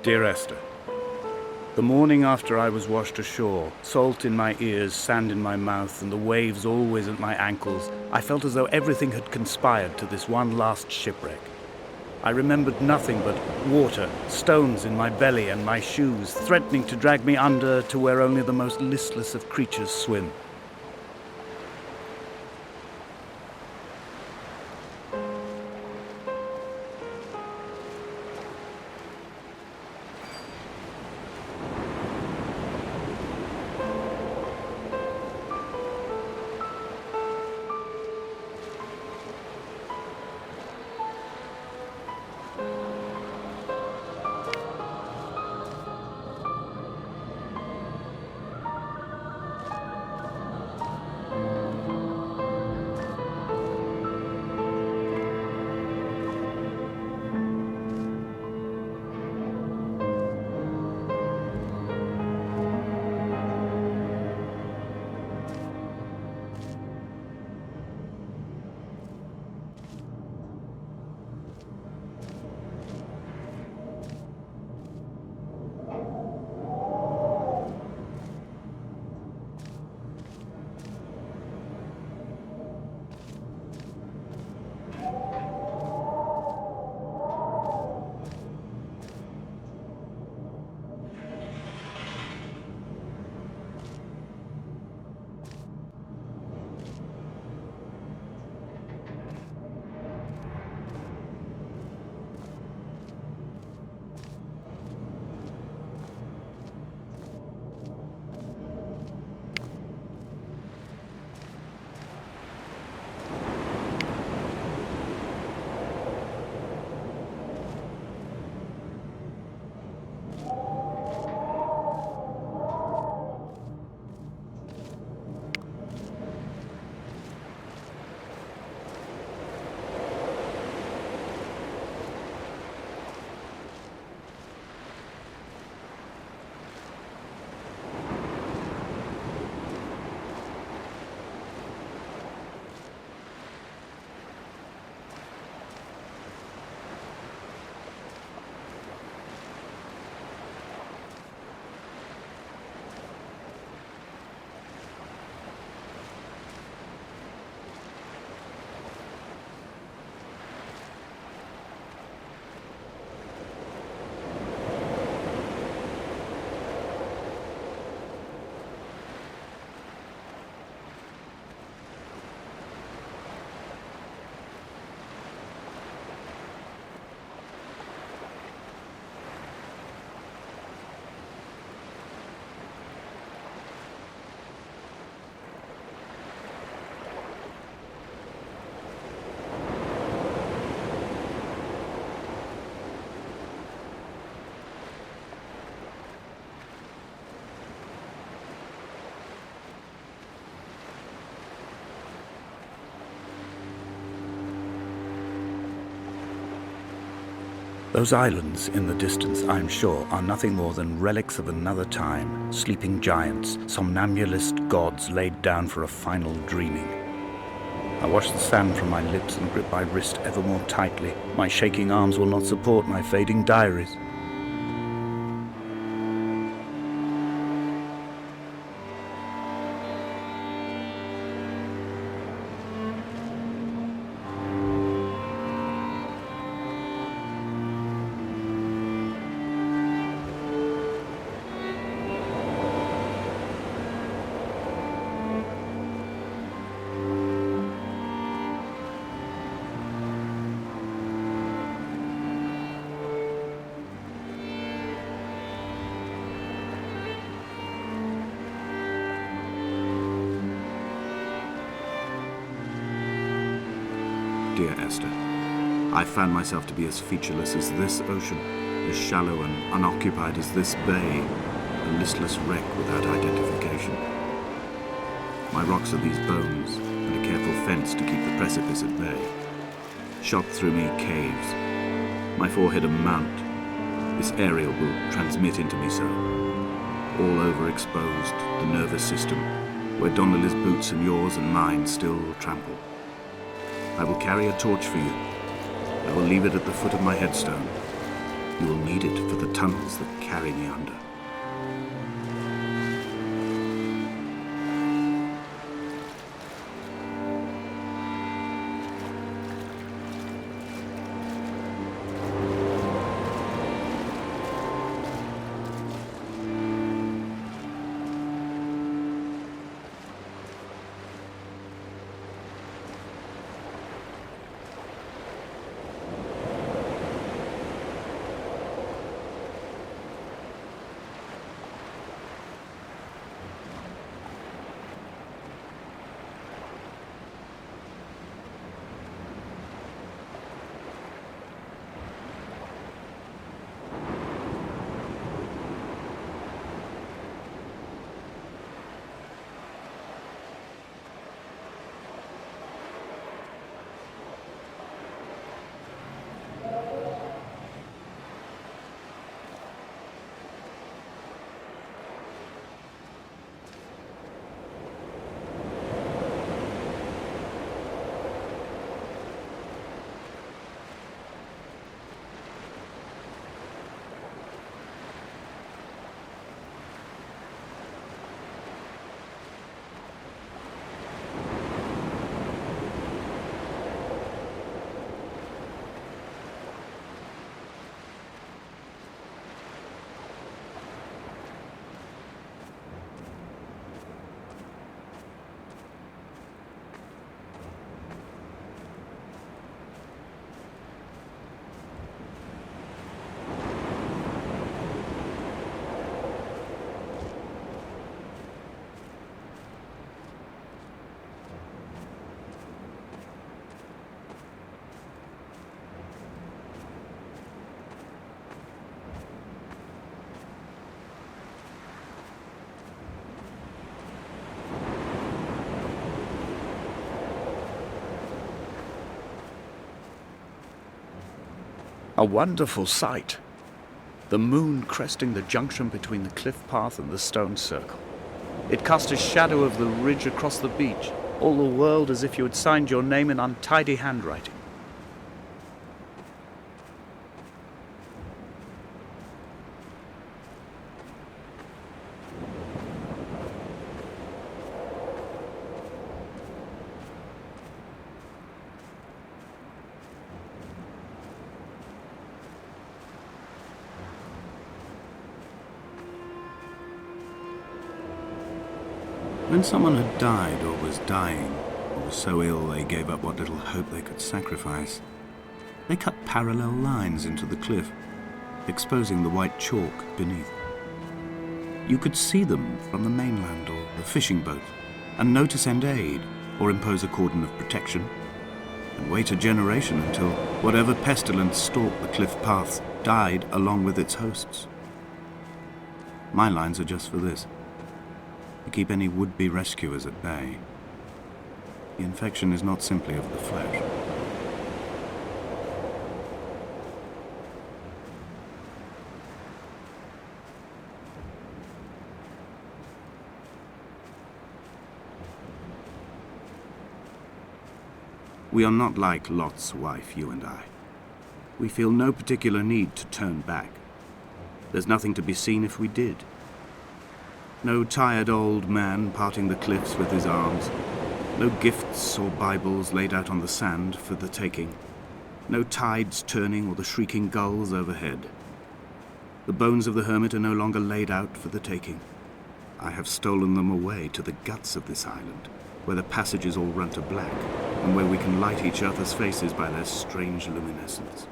Dear Esther, the morning after I was washed ashore, salt in my ears, sand in my mouth, and the waves always at my ankles, I felt as though everything had conspired to this one last shipwreck. I remembered nothing but water, stones in my belly and my shoes, threatening to drag me under to where only the most listless of creatures swim. Those islands in the distance, I'm sure, are nothing more than relics of another time, sleeping giants, somnambulist gods laid down for a final dreaming. I wash the sand from my lips and grip my wrist ever more tightly. My shaking arms will not support my fading diaries. Dear Esther, I found myself to be as featureless as this ocean, as shallow and unoccupied as this bay, a listless wreck without identification. My rocks are these bones, and a careful fence to keep the precipice at bay. Shot through me caves, my forehead a mount. This aerial will transmit into me so. All overexposed, the nervous system, where Donnelly's boots and yours and mine still trample. I will carry a torch for you. I will leave it at the foot of my headstone. You will need it for the tunnels that carry me under. A wonderful sight. The moon cresting the junction between the cliff path and the stone circle. It cast a shadow of the ridge across the beach, all the world as if you had signed your name in untidy handwriting. When someone had died or was dying, or was so ill they gave up what little hope they could sacrifice, they cut parallel lines into the cliff, exposing the white chalk beneath. You could see them from the mainland or the fishing boat, and know to send aid or impose a cordon of protection, and wait a generation until whatever pestilence stalked the cliff paths died along with its hosts. My lines are just for this. To keep any would-be rescuers at bay. The infection is not simply of the flesh. We are not like Lot's wife, you and I. We feel no particular need to turn back. There's nothing to be seen if we did. No tired old man parting the cliffs with his arms. No gifts or Bibles laid out on the sand for the taking. No tides turning or the shrieking gulls overhead. The bones of the hermit are no longer laid out for the taking. I have stolen them away to the guts of this island, where the passages all run to black, and where we can light each other's faces by their strange luminescence.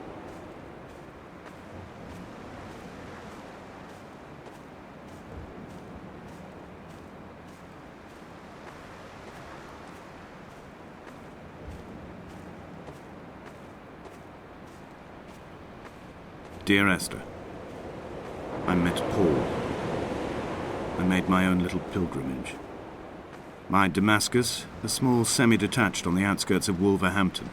Dear Esther, I met Paul. I made my own little pilgrimage. My Damascus, a small semi-detached on the outskirts of Wolverhampton.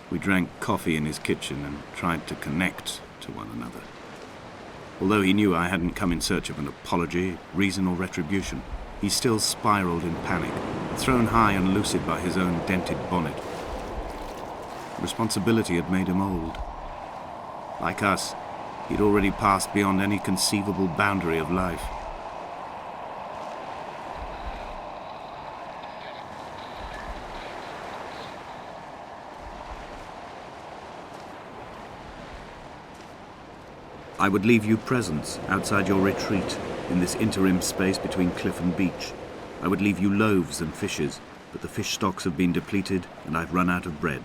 We drank coffee in his kitchen and tried to connect to one another. Although he knew I hadn't come in search of an apology, reason or retribution, he still spiraled in panic, thrown high and lucid by his own dented bonnet. Responsibility had made him old. Like us, He'd already passed beyond any conceivable boundary of life. I would leave you presents outside your retreat in this interim space between cliff and beach. I would leave you loaves and fishes, but the fish stocks have been depleted and I've run out of bread.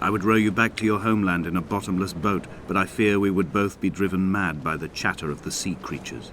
I would row you back to your homeland in a bottomless boat, but I fear we would both be driven mad by the chatter of the sea creatures.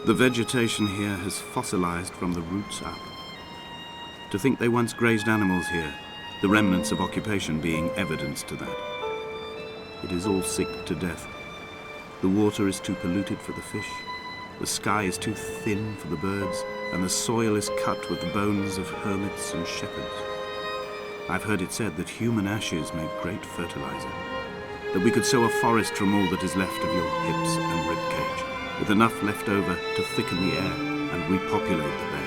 The vegetation here has fossilized from the roots up. To think they once grazed animals here, the remnants of occupation being evidence to that. It is all sick to death. The water is too polluted for the fish, the sky is too thin for the birds, and the soil is cut with the bones of hermits and shepherds. I've heard it said that human ashes make great fertilizer, that we could sow a forest from all that is left of your hips and ribcage, with enough left over to thicken the air and repopulate the bay.